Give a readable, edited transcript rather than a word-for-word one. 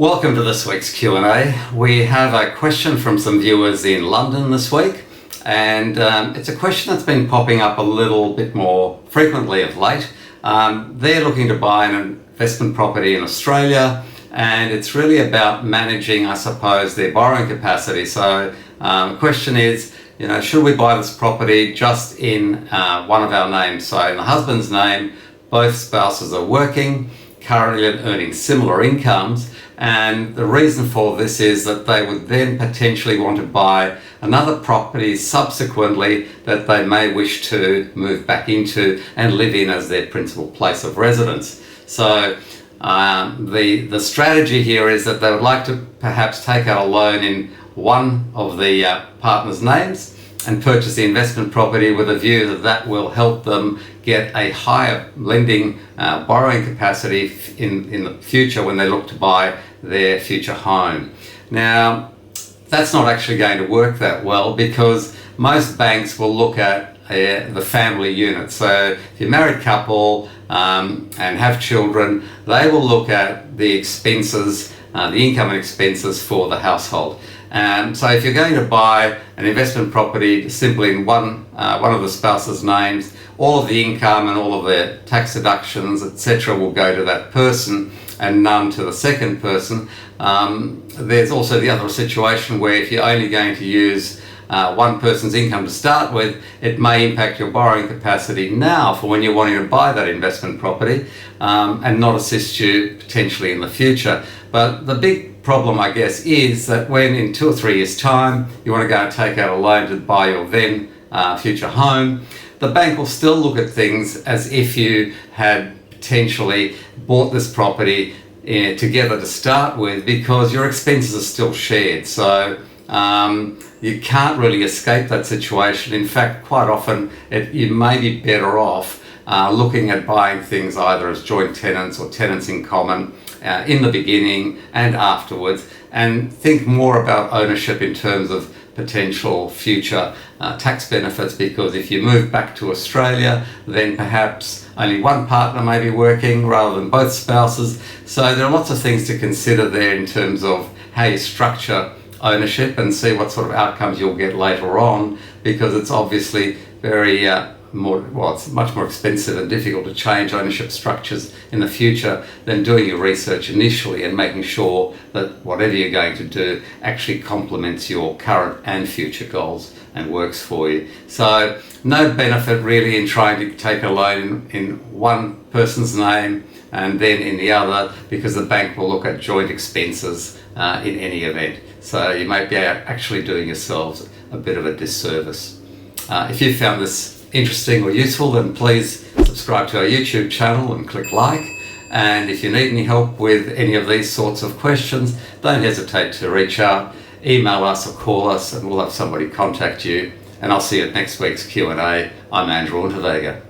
Welcome to this week's Q&A. We have a question from some viewers in London this week, and it's a question that's been popping up a little bit more frequently of late. They're looking to buy an investment property in Australia, and it's really about managing, I suppose, their borrowing capacity. So the question is, should we buy this property just in one of our names? So in the husband's name, both spouses are working, currently earning similar incomes, and the reason for this is that they would then potentially want to buy another property subsequently that they may wish to move back into and live in as their principal place of residence. So the strategy here is that they would like to perhaps take out a loan in one of the partners' names and purchase the investment property with a view that that will help them get a higher lending borrowing capacity in the future when they look to buy their future home. Now, that's not actually going to work that well, because most banks will look at the family unit. So if you're a married couple and have children, they will look at the expenses, the income and expenses for the household. So if you're going to buy an investment property simply in one of the spouse's names, all of the income and all of the tax deductions, etc., will go to that person and none to the second person. There's also the other situation where if you're only going to use one person's income to start with, it may impact your borrowing capacity now for when you're wanting to buy that investment property and not assist you potentially in the future. But the big problem, I guess, is that when in 2 or 3 years' time you want to go and take out a loan to buy your then future home, the bank will still look at things as if you had potentially bought this property together to start with, because your expenses are still shared. So you can't really escape that situation. In fact, quite often you may be better off looking at buying things either as joint tenants or tenants in common in the beginning and afterwards, and think more about ownership in terms of potential future tax benefits, because if you move back to Australia, then perhaps only one partner may be working rather than both spouses. So there are lots of things to consider there in terms of how you structure ownership and see what sort of outcomes you'll get later on, because it's obviously it's much more expensive and difficult to change ownership structures in the future than doing your research initially and making sure that whatever you're going to do actually complements your current and future goals and works for you. So no benefit really in trying to take a loan in one person's name and then in the other, because the bank will look at joint expenses in any event. So you may be actually doing yourselves a bit of a disservice. If you found this interesting or useful, then please subscribe to our YouTube channel and click like. And if you need any help with any of these sorts of questions, don't hesitate to reach out, email us or call us, and we'll have somebody contact you. And I'll see you at next week's Q&A. I'm Andrew Unterweger.